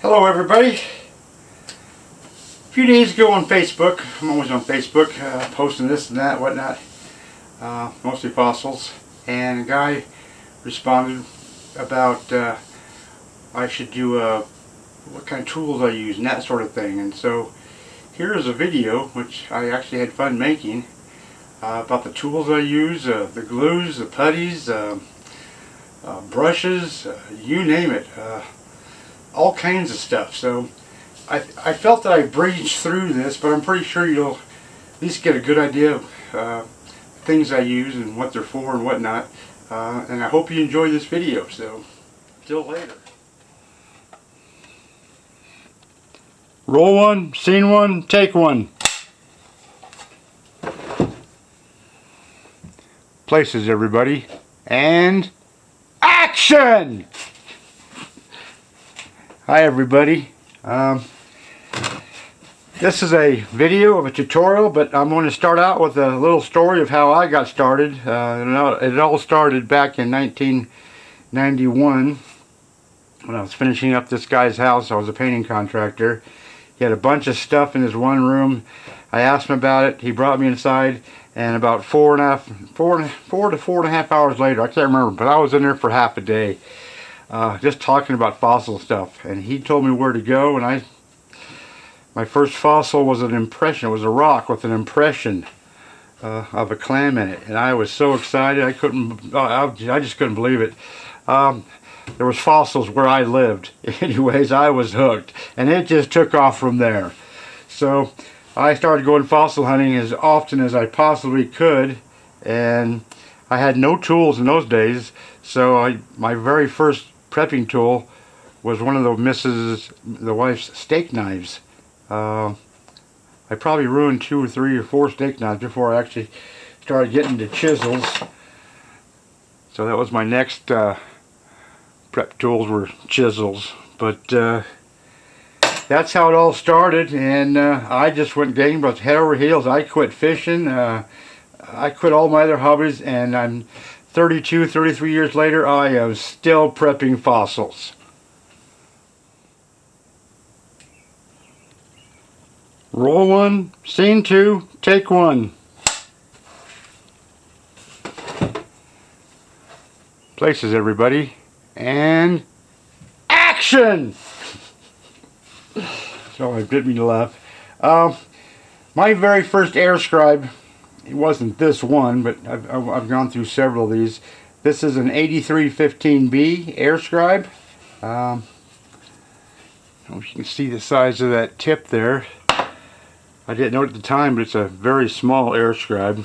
Hello everybody. A few days ago on Facebook, I'm always on Facebook, posting this and that, whatnot, mostly fossils, and a guy responded about I should do what kind of tools I use and that sort of thing. And so here's a video which I actually had fun making about the tools I use, the glues, the putties, brushes, you name it, all kinds of stuff. So I felt that I breezed through this, but I'm pretty sure you'll at least get a good idea of things I use and what they're for and whatnot. And I hope you enjoy this video. So till later. Roll one, scene one, take one. Places, everybody, and action! Hi everybody. This is a video of a tutorial, but I'm going to start out with a little story of how I got started. It all started back in 1991 when I was finishing up this guy's house. I was a painting contractor. He had a bunch of stuff in his one room. I asked him about it. He brought me inside, and about 4 to 4.5 hours later, I can't remember, but I was in there for half a day, just talking about fossil stuff. And he told me where to go, and my first fossil was an impression. It was a rock with an impression of a clam in it, and I was so excited. I just couldn't believe it. There was fossils where I lived. Anyways, I was hooked, and it just took off from there. So I started going fossil hunting as often as I possibly could, and I had no tools in those days. So my very first prepping tool was one of the wife's steak knives. I probably ruined 2 or 3 or 4 steak knives before I actually started getting to chisels. So that was my next prep tools, were chisels. But that's how it all started, and I just went gangbusters, head over heels. I quit fishing. I quit all my other hobbies, and I'm 32, 33 years later, I am still prepping fossils. Roll one, scene two, take one. Places, everybody, and action! So I didn't mean to laugh. My very first air scribe, it wasn't this one, but I've gone through several of these. This is an 8315B air scribe. I don't know if you can see the size of that tip there. I didn't know it at the time, but it's a very small air scribe.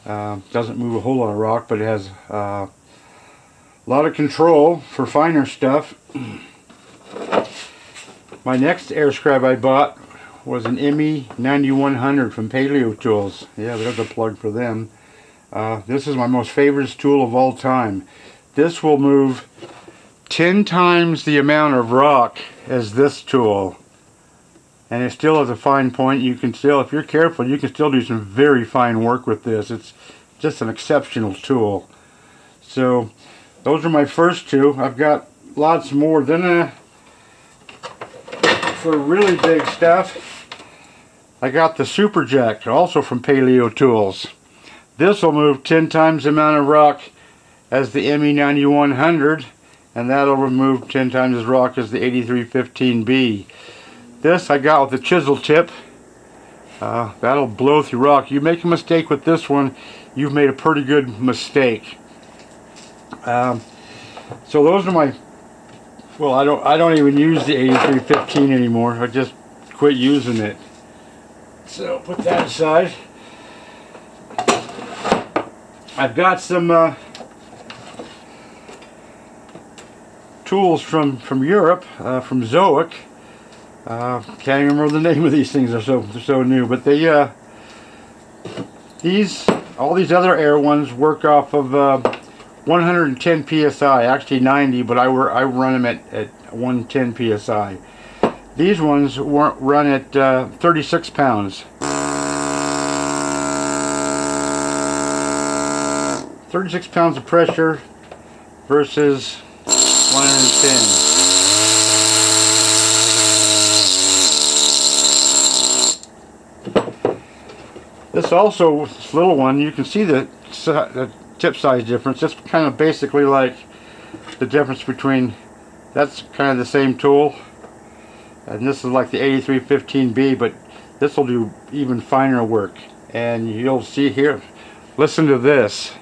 Doesn't move a whole lot of rock, but it has a lot of control for finer stuff. My next air scribe I bought was an ME 9100 from Paleo Tools. Yeah, there's a plug for them. This is my most favorite tool of all time. This will move 10 times the amount of rock as this tool. And it still has a fine point. You can still, if you're careful, you can still do some very fine work with this. It's just an exceptional tool. So those are my first two. I've got lots more. Then for really big stuff, I got the Super Jack, also from Paleo Tools. This will move 10 times the amount of rock as the ME 9100, and that'll remove 10 times as rock as the 8315B. This I got with the chisel tip. That'll blow through rock. You make a mistake with this one, you've made a pretty good mistake. So those are my, well, I don't even use the 8315 anymore. I just quit using it. So put that aside. I've got some tools from Europe, from Zoic. Can't even remember the name of these things. They're so new. But they all these other air ones work off of 110 psi, actually 90, but I run them at 110 psi. These ones run at 36 pounds. 36 pounds of pressure versus 110. This also, this little one, you can see the tip size difference. It's kind of basically like the difference between, that's kind of the same tool, and this is like the 8315B, but this will do even finer work. And you'll see here, listen to this.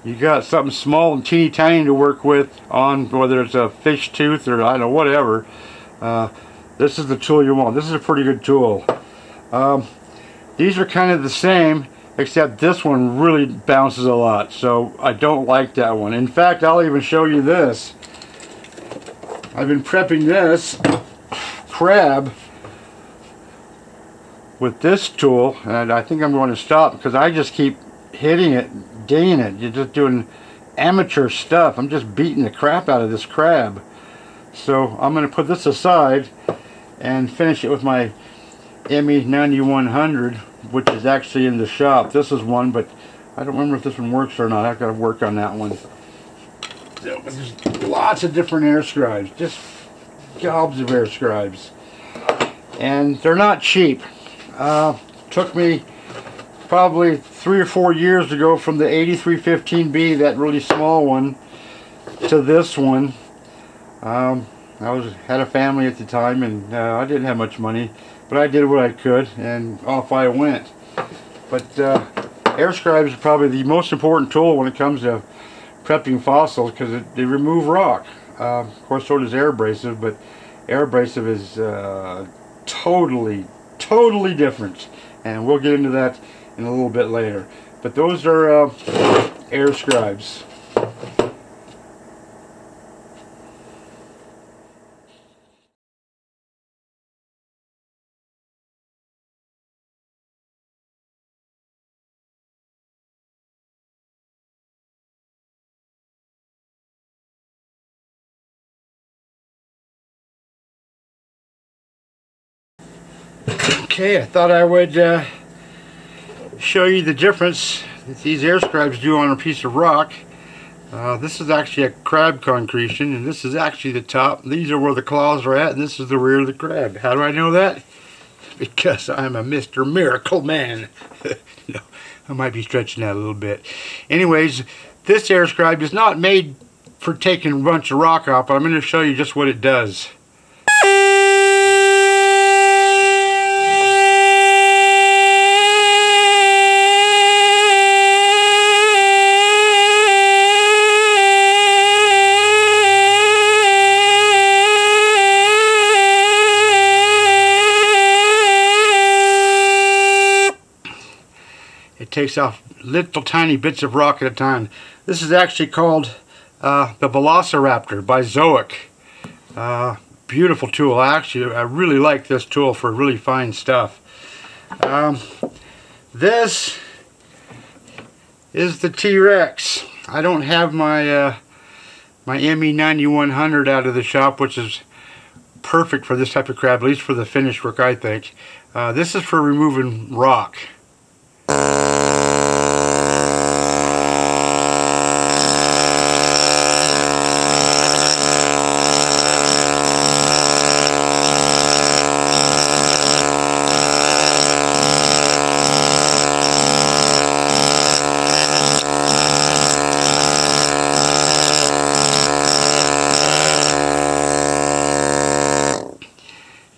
You got something small and teeny tiny to work with on, whether it's a fish tooth or I don't know, whatever. This is the tool you want. This is a pretty good tool. These are kind of the same, except this one really bounces a lot, so I don't like that one. In fact, I'll even show you this. I've been prepping this crab with this tool, and I think I'm going to stop because I just keep hitting it, dinging it. You're just doing amateur stuff. I'm just beating the crap out of this crab. So I'm going to put this aside and finish it with my ME 9100, which is actually in the shop. This is one, but I don't remember if this one works or not. I've got to work on that one. There's lots of different air scribes, just gobs of air scribes, and they're not cheap. Took me probably 3 or 4 years to go from the 8315B, that really small one, to this one. I had a family at the time, and I didn't have much money, but I did what I could, and off I went. But air scribes are probably the most important tool when it comes to prepping fossils, because they remove rock. Of course, so does air abrasive, but air abrasive is totally different, and we'll get into that in a little bit later. But those are air scribes. Okay, I thought I would show you the difference that these air scribes do on a piece of rock. This is actually a crab concretion, and this is actually the top. These are where the claws are at, and this is the rear of the crab. How do I know that? Because I'm a Mr. Miracle Man. No, I might be stretching that a little bit. Anyways, this air scribe is not made for taking a bunch of rock off, but I'm going to show you just what it does. It takes off little tiny bits of rock at a time. This is actually called the Velociraptor by Zoic. Beautiful tool. I really like this tool for really fine stuff. This is the T-Rex. I don't have my my ME 9100 out of the shop, which is perfect for this type of crab, at least for the finish work, I think. This is for removing rock.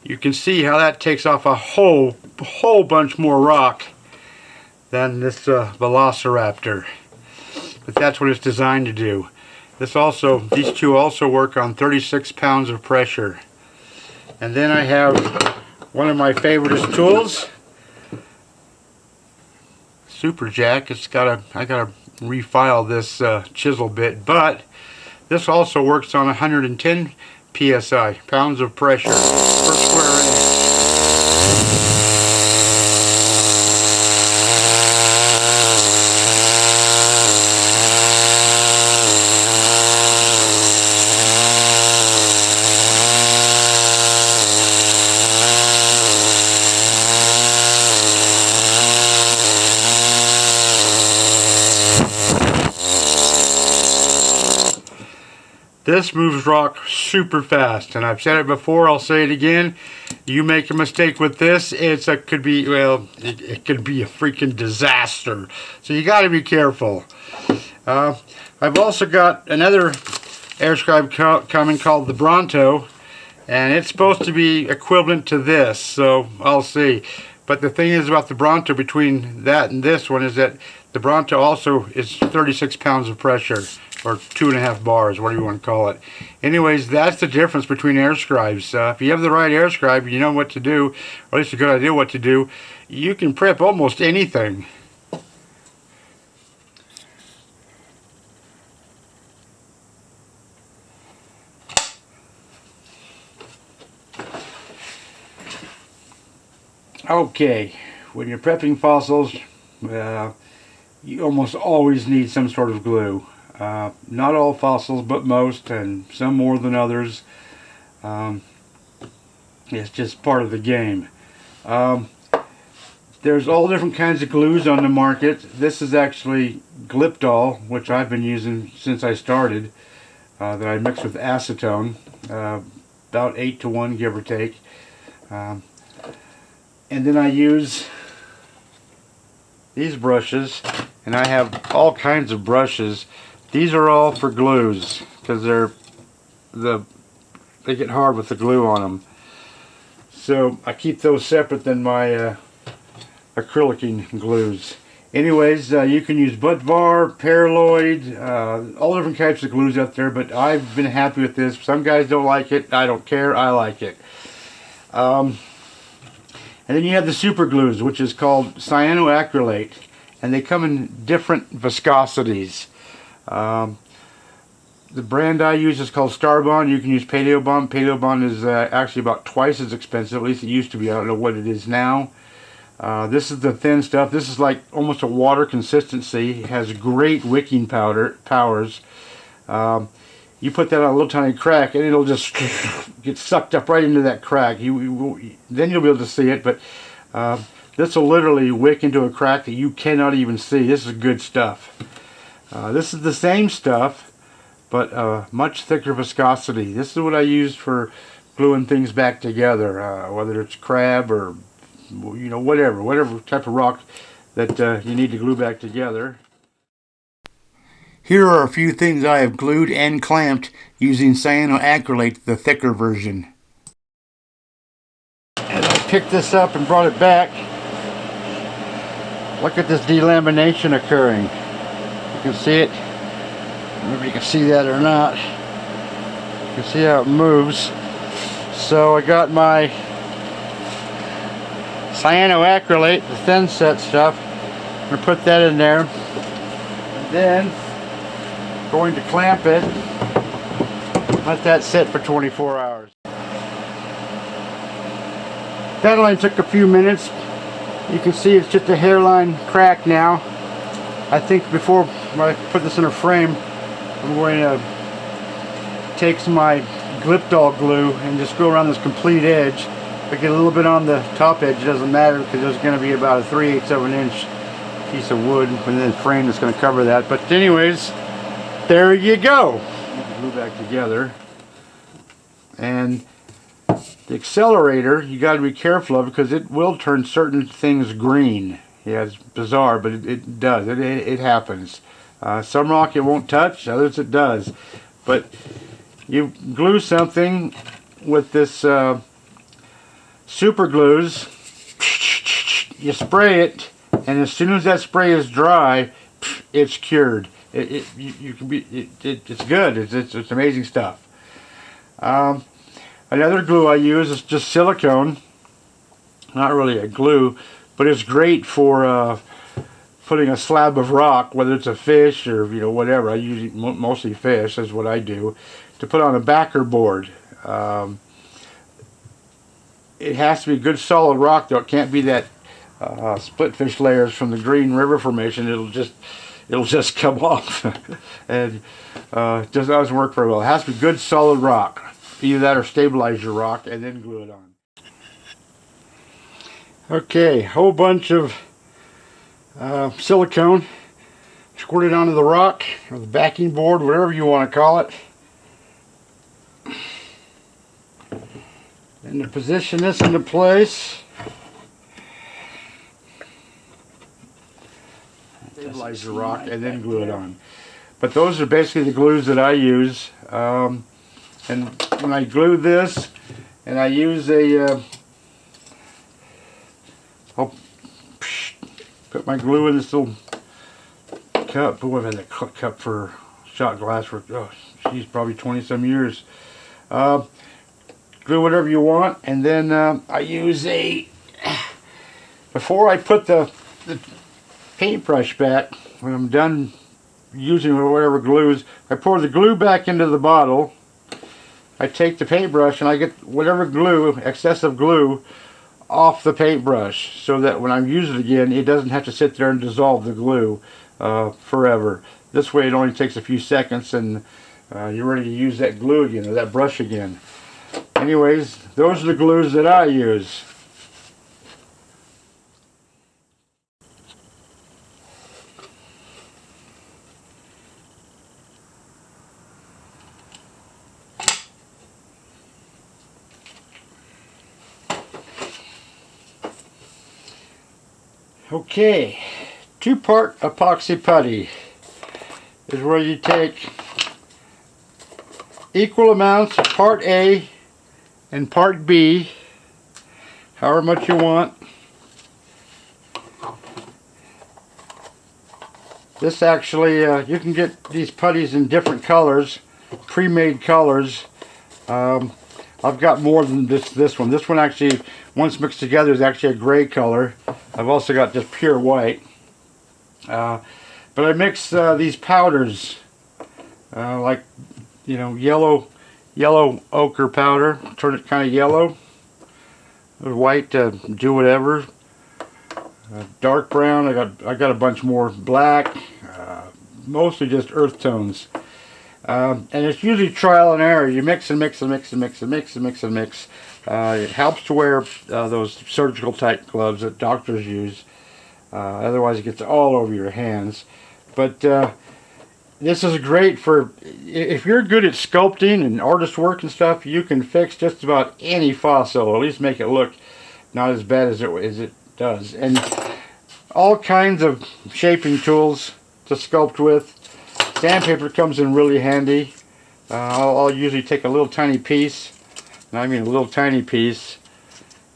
You can see how that takes off a whole bunch more rock than this Velociraptor. But that's what it's designed to do. These two also work on 36 pounds of pressure. And then I have one of my favorite tools, Super Jack. I gotta refile this chisel bit, but this also works on 110 psi, pounds of pressure per square inch. This moves rock super fast, and I've said it before, I'll say it again. You make a mistake with this, it could be a freaking disaster. So you got to be careful. I've also got another air scribe coming called the Bronto, and it's supposed to be equivalent to this, so I'll see. But the thing is about the Bronto, between that and this one, is that the Bronto also is 36 pounds of pressure, or 2.5 bars, whatever you want to call it. Anyways, that's the difference between air scribes. If you have the right air scribe, you know what to do, or at least a good idea what to do, you can prep almost anything. Okay, when you're prepping fossils, you almost always need some sort of glue. Not all fossils, but most, and some more than others. It's just part of the game. There's all different kinds of glues on the market. This is actually Gliptol, which I've been using since I started, that I mix with acetone, about 8-to-1, give or take. And then I use these brushes, and I have all kinds of brushes. These are all for glues, because they get hard with the glue on them. So I keep those separate than my acrylic glues. Anyways, you can use Butvar, Paraloid, all different types of glues out there, but I've been happy with this. Some guys don't like it. I don't care. I like it. And then you have the super glues, which is called cyanoacrylate, and they come in different viscosities. The brand I use is called Starbond. You can use Paleobond. Paleobond is actually about twice as expensive, at least it used to be. I don't know what it is now. This is the thin stuff. This is like almost a water consistency. It has great wicking powers. You put that on a little tiny crack, and it'll just get sucked up right into that crack. Then you'll be able to see it, but this will literally wick into a crack that you cannot even see. This is good stuff. This is the same stuff, but much thicker viscosity. This is what I use for gluing things back together, whether it's crab or whatever type of rock that you need to glue back together. Here are a few things I have glued and clamped using cyanoacrylate, the thicker version. As I picked this up and brought it back, look at this delamination occurring. You can see it. I don't know if you can see that or not. You can see how it moves. So I got my cyanoacrylate, the thin set stuff. I'm going to put that in there. And then going to clamp it, let that sit for 24 hours. That only took a few minutes. You can see it's just a hairline crack now. I think before I put this in a frame, I'm going to take some of my Gliptol glue and just go around this complete edge. If I get a little bit on the top edge, it doesn't matter, because there's going to be about a 3/8 of an inch piece of wood within the frame that's going to cover that. But anyways, there you go. Glue back together. And the accelerator, you got to be careful of, because it will turn certain things green. Yeah, it's bizarre, but it does. It happens. Some rock it won't touch, others it does. But you glue something with this super glues, you spray it, and as soon as that spray is dry, it's cured. It's good. It's amazing stuff. Another glue I use is just silicone. Not really a glue, but it's great for putting a slab of rock, whether it's a fish or whatever. I use mostly fish, is what I do, to put on a backer board. It has to be good solid rock, though. It can't be that split fish layers from the Green River Formation. It'll just come off, and it just doesn't work very well. It has to be good solid rock. Either that or stabilize your rock and then glue it on. Okay, whole bunch of silicone squirted onto the rock or the backing board, whatever you want to call it. And to position this into place, stabilize the rock and then glue it on. But those are basically the glues that I use. And when I glue this, and I use a, I'll put my glue in this little cup. Boy, I've had that cup for shot glass for, oh, geez, probably 20 some years. Glue whatever you want, and then I use a, before I put the paintbrush back, when I'm done using whatever glues, I pour the glue back into the bottle. I take the paintbrush and I get whatever glue, excessive glue, off the paintbrush, so that when I use it again, it doesn't have to sit there and dissolve the glue forever. This way it only takes a few seconds and you're ready to use that glue again, or that brush again. Anyways, those are the glues that I use. Okay, two-part epoxy putty is where you take equal amounts of part A and part B, however much you want. This actually, you can get these putties in different colors, pre-made colors. I've got more than this one. This one actually, once mixed together, is actually a gray color. I've also got just pure white. But I mix these powders, like, you know, yellow ochre powder, turn it kind of yellow. White, do whatever. Dark brown, I got a bunch more. Black, mostly just earth tones. And it's usually trial and error. You mix and mix and mix and mix and mix and mix and mix. It helps to wear those surgical type gloves that doctors use. Otherwise it gets all over your hands. But this is great for, if you're good at sculpting and artist work and stuff, you can fix just about any fossil, or at least make it look not as bad as it does. And all kinds of shaping tools to sculpt with. Sandpaper comes in really handy. I'll usually take a little tiny piece, and I mean a little tiny piece,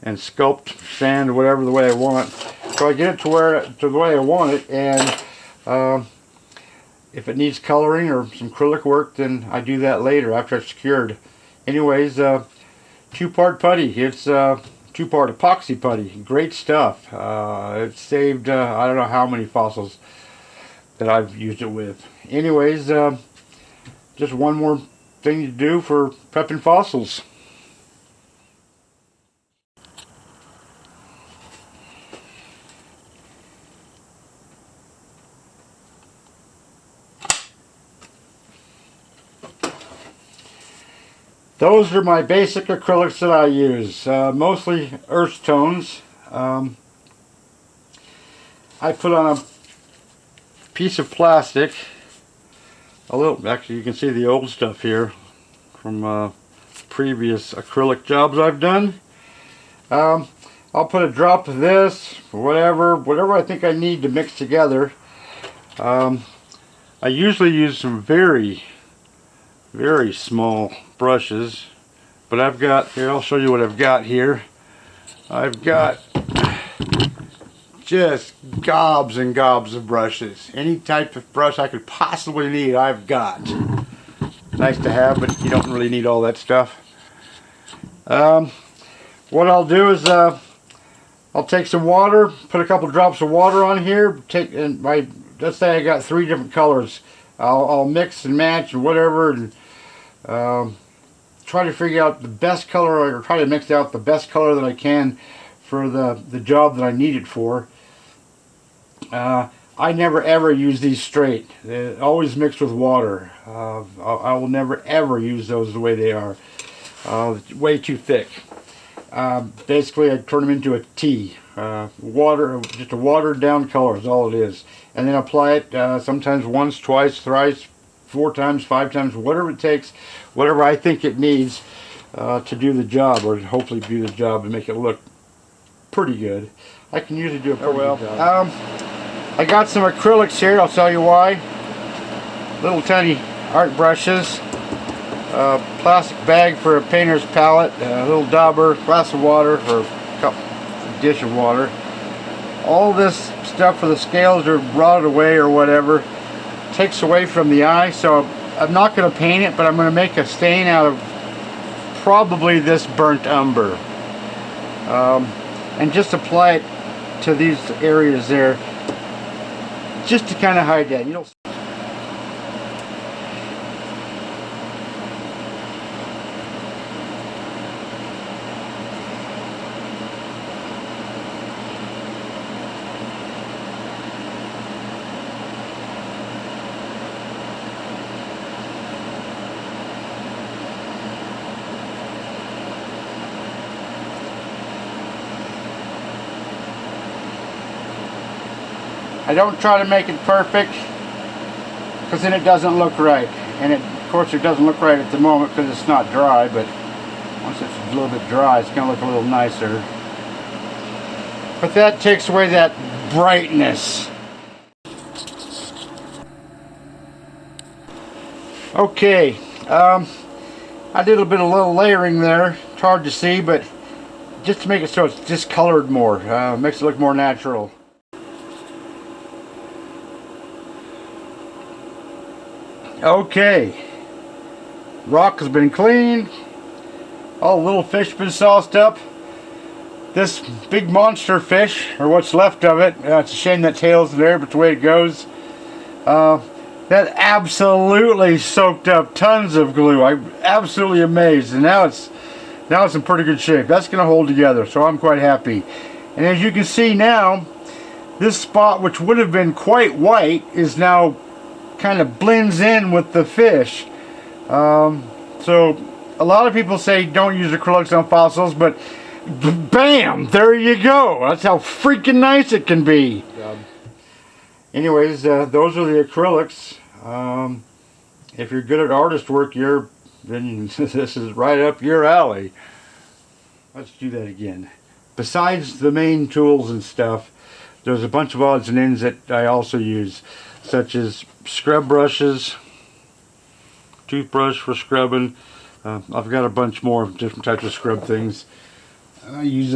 and sculpt, sand, whatever the way I want. So I get it to the way I want it, and if it needs coloring or some acrylic work, then I do that later after it's cured. Anyways, two-part putty. It's two-part epoxy putty. Great stuff. It's saved I don't know how many fossils that I've used it with. Anyways, just one more thing to do for prepping fossils. Those are my basic acrylics that I use, mostly earth tones. I put on a piece of plastic, a little, actually you can see the old stuff here from previous acrylic jobs I've done. I'll put a drop of this, whatever I think I need to mix together. I usually use some very small brushes, but I've got, here I'll show you what I've got here. I've got just gobs and gobs of brushes. Any type of brush I could possibly need, I've got. Nice to have, but you don't really need all that stuff. What I'll do is I'll take some water, put a couple drops of water on here, let's say I got 3 different colors. I'll mix and match and whatever, and try to figure out the best color, or try to mix out the best color that I can for the job that I need it for. I never ever use these straight. They're always mixed with water. I will never ever use those the way they are. Way too thick. Basically I turn them into a tea. Water, just a watered down color is all it is. And then apply it sometimes once, twice, thrice, 4 times, 5 times, whatever it takes, whatever I think it needs to do the job, or hopefully do the job and make it look pretty good. I can usually do a pretty good job. I got some acrylics here, I'll tell you why. Little tiny art brushes, plastic bag for a painter's palette, a little dauber, glass of water or a cup, dish of water. All this stuff for the scales are rotted away or whatever. Takes away from the eye, so I'm not going to paint it, but I'm going to make a stain out of probably this burnt umber. And just apply it to these areas there, just to kind of hide that. You know. I don't try to make it perfect, because then it doesn't look right. And of course it doesn't look right at the moment because it's not dry, but once it's a little bit dry, it's going to look a little nicer. But that takes away that brightness. Okay, I did a little layering there. It's hard to see, but just to make it so it's discolored more, makes it look more natural. Okay, rock has been cleaned, all the little fish have been sauced up. This big monster fish, or what's left of it, it's a shame that tail's there, but the way it goes, that absolutely soaked up tons of glue. I'm absolutely amazed, and now it's in pretty good shape. That's going to hold together, so I'm quite happy. And as you can see now, this spot, which would have been quite white, is now kind of blends in with the fish. So a lot of people say don't use acrylics on fossils, but bam, there you go. That's how freaking nice it can be. Anyways, those are the acrylics. If you're good at artist work, then this is right up your alley. Let's do that again. Besides the main tools and stuff, there's a bunch of odds and ends that I also use, such as scrub brushes, toothbrush for scrubbing. I've got a bunch more of different types of scrub things. I use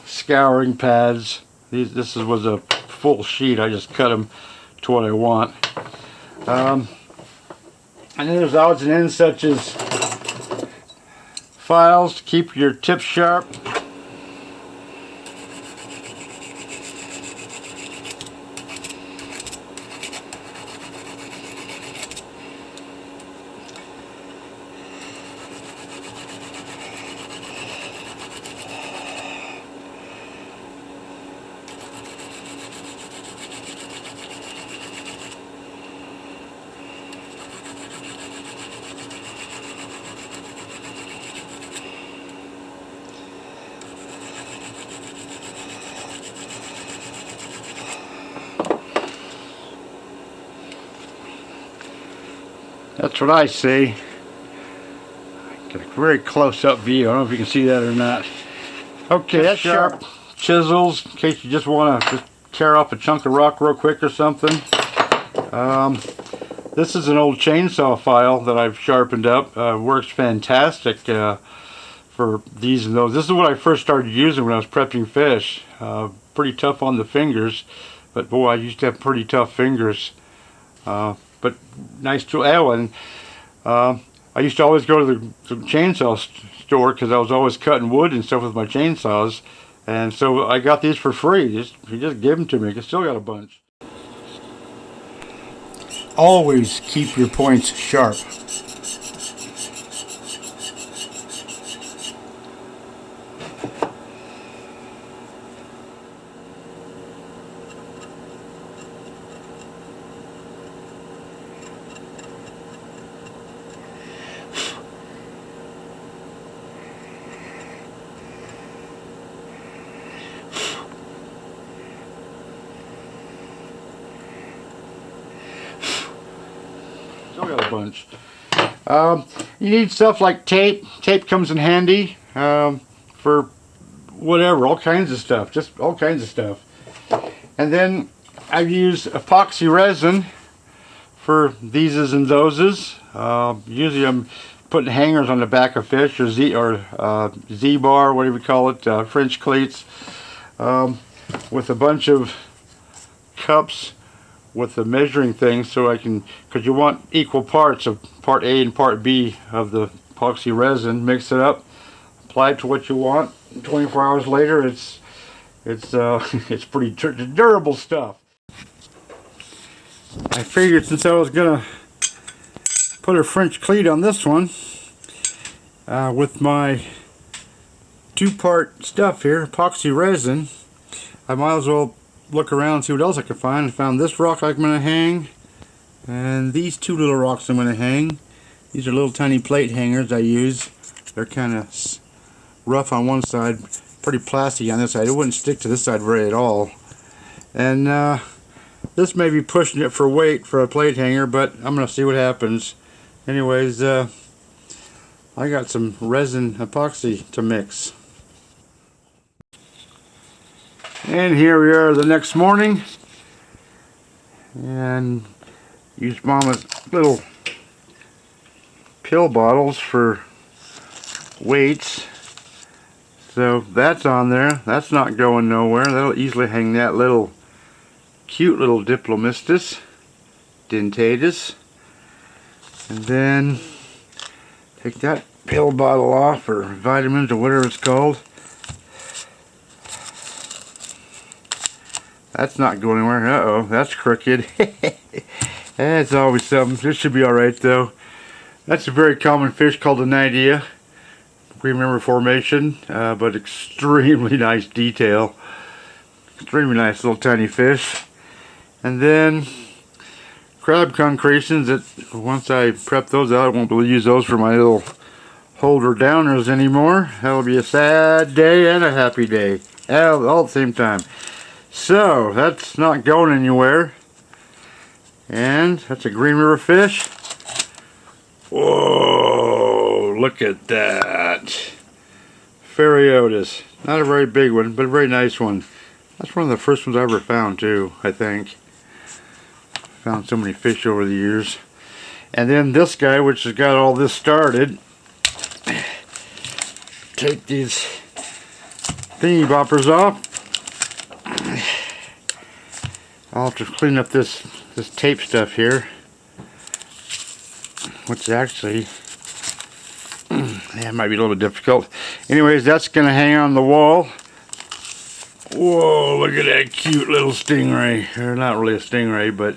scouring pads. This was a full sheet. I just cut them to what I want. And then there's odds and ends such as files to keep your tips sharp. That's what I see. Get a very close-up view. I don't know if you can see that or not. Okay, that's sharp. Chisels, in case you just want to tear off a chunk of rock real quick or something. This is an old chainsaw file that I've sharpened up. Works fantastic for these and those. This is what I first started using when I was prepping fish. Pretty tough on the fingers, but boy, I used to have pretty tough fingers. But nice tool. Oh, and I used to always go to the chainsaw store because I was always cutting wood and stuff with my chainsaws, and so I got these for free. He just gave them to me. I still got a bunch. Always keep your points sharp. Still got a bunch. You need stuff like tape. Tape comes in handy for whatever, all kinds of stuff, just all kinds of stuff. And then I've used epoxy resin for theses and thoses. Usually I'm putting hangers on the back of fish, or Z-bar, whatever you call it, French cleats, with a bunch of cups with the measuring thing, so I can, because you want equal parts of part A and part B of the epoxy resin. Mix it up, apply it to what you want. 24 hours later, it's it's pretty durable stuff. I figured since I was gonna put a French cleat on this one with my two-part stuff here, epoxy resin, I might as well look around and see what else I can find. I found this rock I'm going to hang, and these two little rocks I'm going to hang. These are little tiny plate hangers I use. They're kind of rough on one side, pretty plastic on this side. It wouldn't stick to this side very at all. And this may be pushing it for weight for a plate hanger, but I'm going to see what happens. Anyways, I got some resin epoxy to mix. And here we are the next morning, and used Mama's little pill bottles for weights. So that's on there. That's not going nowhere. That'll easily hang that little cute little Diplomistus dentatus. And then take that pill bottle off, or vitamins, or whatever it's called. That's not going anywhere. Uh-oh, that's crooked. That's always something. This should be alright though. That's a very common fish called a nidea. Green member formation, but extremely nice detail. Extremely nice little tiny fish. And then crab concretions that once I prep those out, I won't be able to use those for my little holder downers anymore. That'll be a sad day and a happy day all at the same time. So that's not going anywhere. And that's a green river fish. Whoa, look at that. Ferriotis. Not a very big one, but a very nice one. That's one of the first ones I ever found too, I think. Found so many fish over the years. And then this guy, which has got all this started. Take these thingy boppers off. I'll have to clean up this tape stuff here, which actually yeah, it might be a little bit difficult. Anyways, that's gonna hang on the wall. Whoa, look at that cute little stingray. Or not really a stingray, but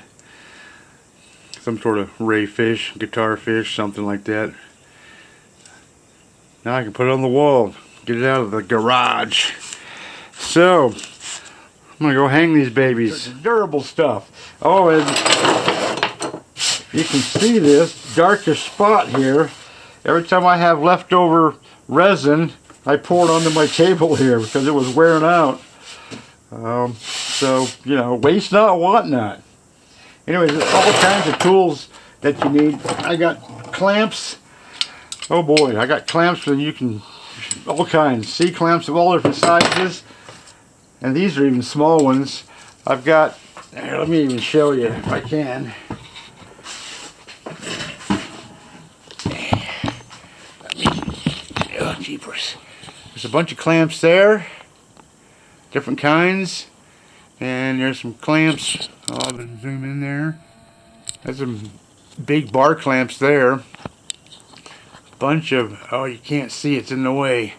some sort of ray fish, guitar fish, something like that. Now I can put it on the wall, get it out of the garage. So I'm gonna go hang these babies. Durable stuff. Oh, and you can see this darkish spot here. Every time I have leftover resin, I pour it onto my table here because it was wearing out. So, you know, waste not, want not. Anyways, all kinds of tools that you need. I got clamps. Oh boy, I got clamps that you can, all kinds. C-clamps of all different sizes. And these are even small ones. I've got, here, let me even show you if I can. Oh, jeepers. There's a bunch of clamps there, different kinds. And there's some clamps. Oh, I'll zoom in there. There's some big bar clamps there. Bunch of, oh, you can't see, it's in the way.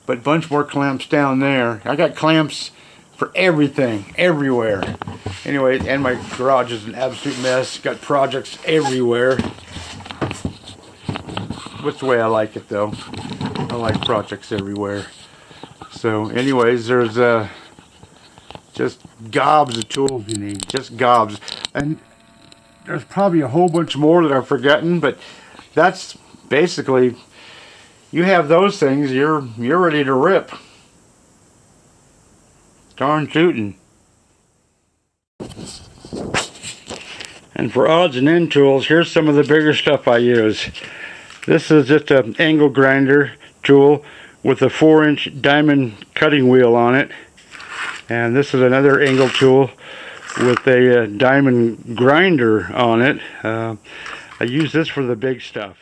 But bunch more clamps down there. I got clamps for everything, everywhere. Anyway, and my garage is an absolute mess. Got projects everywhere. That's the way I like it though. I like projects everywhere. So anyways, there's just gobs of tools you need. Just gobs. And there's probably a whole bunch more that I've forgotten, but that's basically, you have those things, you're ready to rip. Darn tootin'. And for odds and end tools, here's some of the bigger stuff I use. This is just an angle grinder tool with a 4-inch diamond cutting wheel on it. And this is another angle tool with a diamond grinder on it. I use this for the big stuff.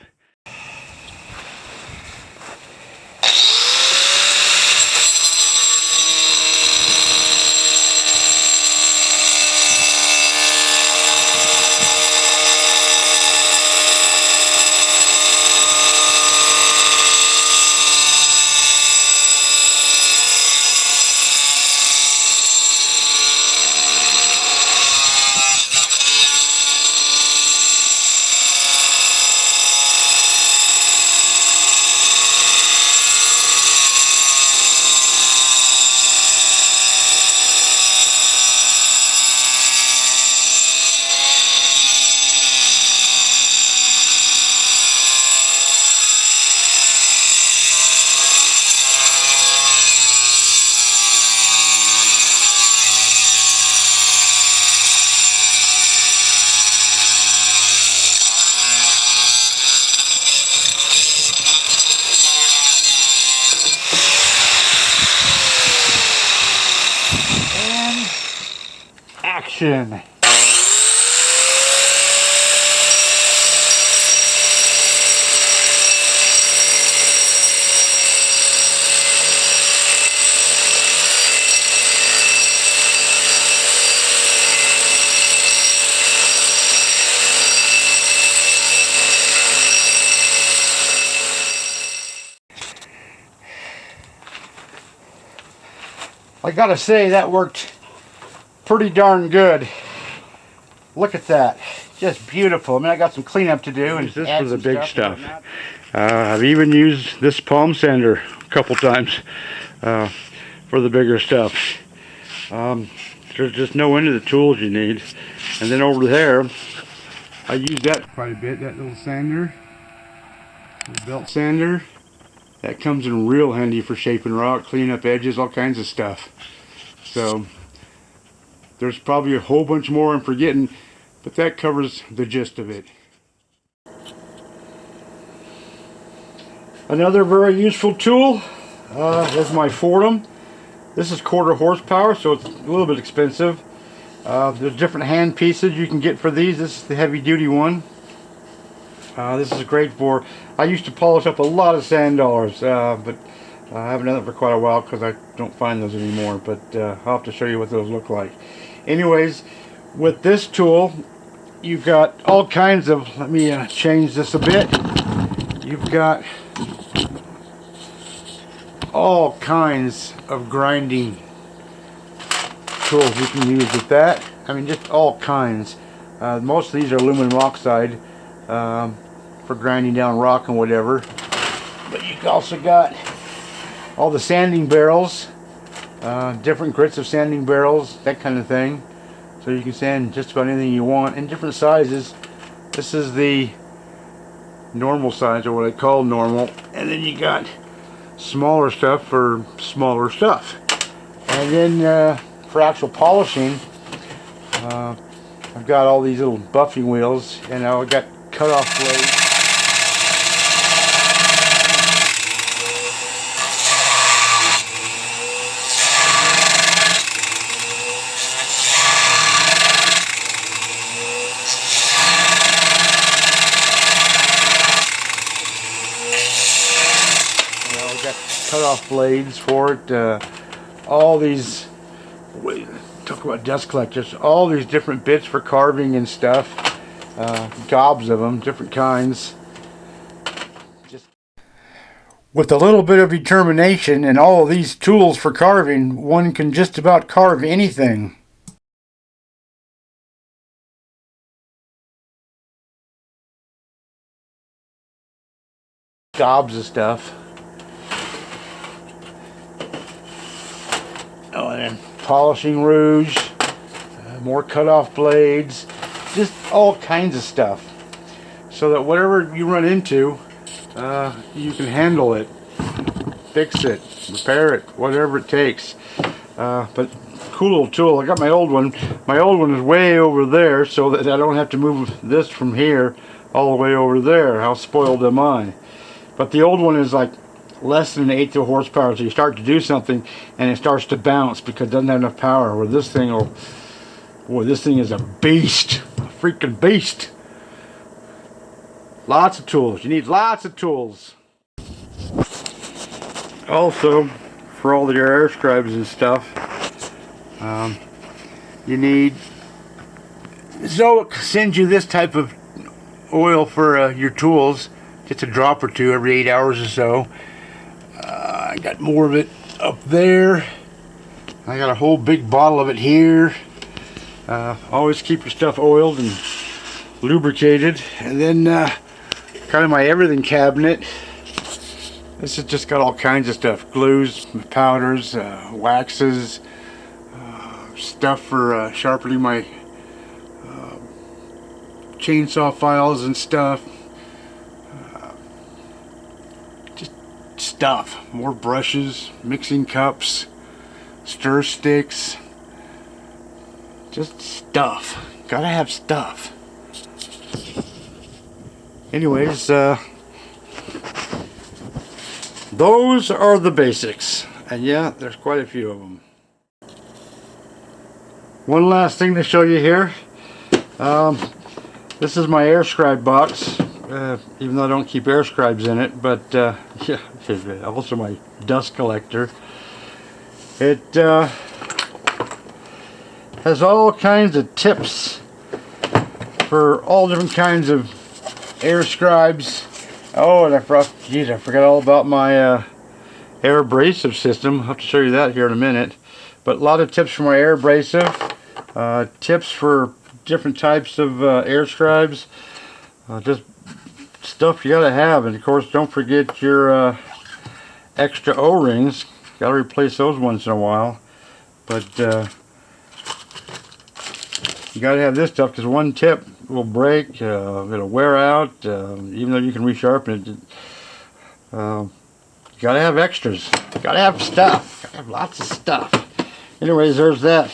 Action! I gotta say, that worked pretty darn good. Look at that, just beautiful. I mean, I got some cleanup to do. And this for the big stuff. I've even used this palm sander a couple times for the bigger stuff. There's just no end to the tools you need. And then over there, I use that quite a bit. That little sander, the belt sander. That comes in real handy for shaping rock, cleaning up edges, all kinds of stuff. So there's probably a whole bunch more I'm forgetting, but that covers the gist of it. Another very useful tool is my Fordham. This is 1/4 horsepower, so it's a little bit expensive. There's different hand pieces you can get for these. This is the heavy duty one. This is great for, I used to polish up a lot of sand dollars, but I haven't done it for quite a while because I don't find those anymore, but I'll have to show you what those look like. Anyways, with this tool, you've got all kinds of, let me change this a bit. You've got all kinds of grinding tools you can use with that. I mean, just all kinds. Most of these are aluminum oxide for grinding down rock and whatever. But you've also got all the sanding barrels, different grits of sanding barrels, that kind of thing. So you can sand just about anything you want in different sizes. This is the normal size, or what I call normal. And then you got smaller stuff for smaller stuff. And then for actual polishing, I've got all these little buffing wheels, and I've got cut-off blades. I've got cut-off blades for it. All these, talk about dust collectors, all these different bits for carving and stuff. Gobs of them, different kinds. Just with a little bit of determination and all of these tools for carving, one can just about carve anything. Gobs of stuff. Oh, and then polishing rouge, more cut-off blades, just all kinds of stuff, so that whatever you run into, you can handle it, fix it, repair it, whatever it takes. But of cool little tool. I got my old one. My old one is way over there, so that I don't have to move this from here all the way over there. How spoiled am I? But the old one is like less than 1/8 of horsepower, so you start to do something and it starts to bounce because it doesn't have enough power. Where this thing will, boy, this thing is a beast, a freaking beast. Lots of tools. You need lots of tools. Also, for all your air scribes and stuff, you need, Zoic sends you this type of oil for your tools, just a drop or two every 8 hours or so. I got more of it up there. I got a whole big bottle of it here. Always keep your stuff oiled and lubricated. And then kind of my everything cabinet. This has just got all kinds of stuff: glues, powders, waxes, stuff for sharpening my chainsaw files and stuff. Just stuff. More brushes, mixing cups, stir sticks. Just stuff. Gotta have stuff. Anyways, those are the basics. And yeah, there's quite a few of them. One last thing to show you here. This is my air scribe box, even though I don't keep air scribes in it, but yeah, also my dust collector. It has all kinds of tips for all different kinds of air scribes. Oh, and I forgot all about my air abrasive system. I'll have to show you that here in a minute. But a lot of tips for my air abrasive, tips for different types of air scribes, just stuff you gotta have. And of course, don't forget your extra O-rings. Gotta replace those once in a while. But you gotta have this stuff because one tip will break, it'll wear out, even though you can resharpen it. You gotta have extras. You gotta have stuff. Gotta have lots of stuff. Anyways, there's that.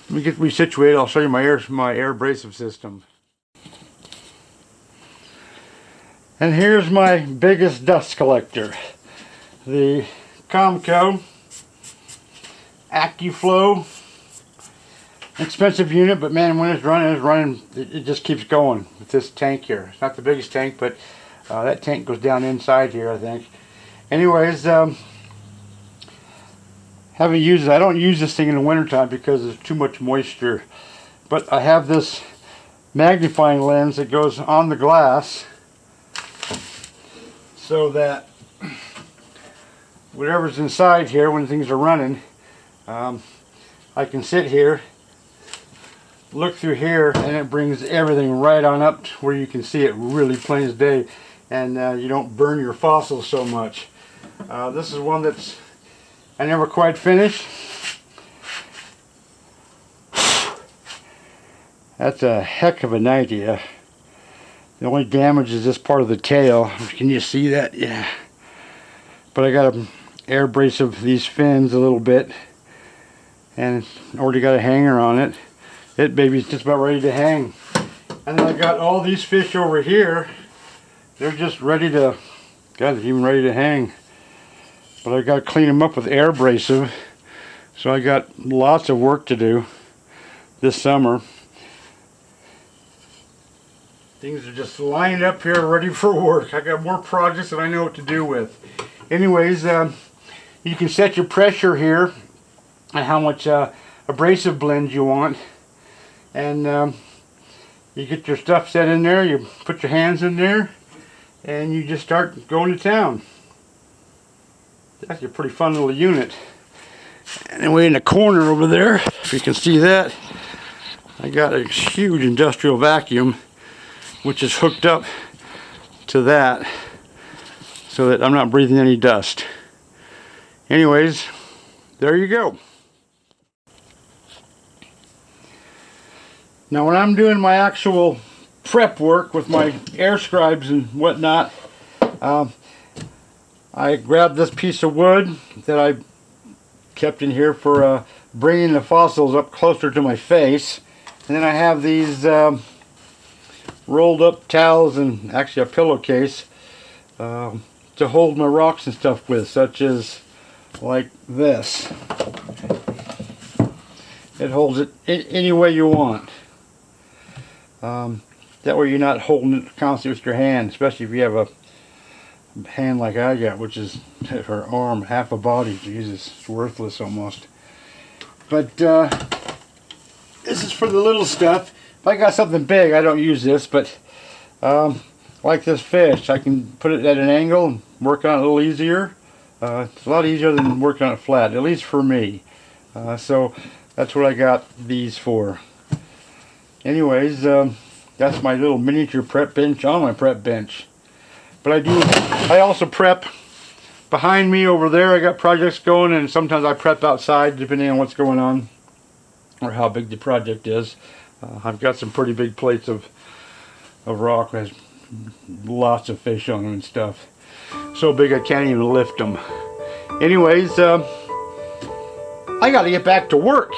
Let me get resituated. I'll show you my air abrasive system. And here's my biggest dust collector, the Comco AccuFlow. Expensive unit, but man, when it's running, it just keeps going with this tank here. It's not the biggest tank, but that tank goes down inside here, I think. Anyways, haven't used it. I don't use this thing in the wintertime because there's too much moisture. But I have this magnifying lens that goes on the glass so that whatever's inside here when things are running, I can sit here, look through here, and it brings everything right on up to where you can see it really plain as day, and you don't burn your fossils so much. This is one that's I never quite finished. That's a heck of a night here. The only damage is this part of the tail. Can you see that? Yeah. But I got to air abrasive these fins a little bit, and already got a hanger on it. It baby's just about ready to hang. And then I got all these fish over here. They're just ready to, God, they're even ready to hang. But I got to clean them up with air abrasive. So I got lots of work to do this summer. Things are just lined up here ready for work. I got more projects that I know what to do with. Anyways, you can set your pressure here and how much abrasive blend you want. And you get your stuff set in there, you put your hands in there, and you just start going to town. That's a pretty fun little unit. Anyway, in the corner over there, if you can see that, I got a huge industrial vacuum which is hooked up to that so that I'm not breathing any dust. Anyways, there you go. Now when I'm doing my actual prep work with my air scribes and whatnot, I grabbed this piece of wood that I kept in here for bringing the fossils up closer to my face. And then I have these rolled up towels and actually a pillowcase to hold my rocks and stuff with, such as like this. It holds it any way you want. That way you're not holding it constantly with your hand, especially if you have a hand like I got, which is her arm, half a body. Jesus, it's worthless almost. But this is for the little stuff. If I got something big, I don't use this, but like this fish, I can put it at an angle and work on it a little easier. It's a lot easier than working on it flat, at least for me. So that's what I got these for. Anyways, that's my little miniature prep bench on my prep bench. But I also prep behind me over there. I got projects going, and sometimes I prep outside depending on what's going on or how big the project is. I've got some pretty big plates of rock that has lots of fish on them and stuff. So big I can't even lift them. Anyways, I got to get back to work.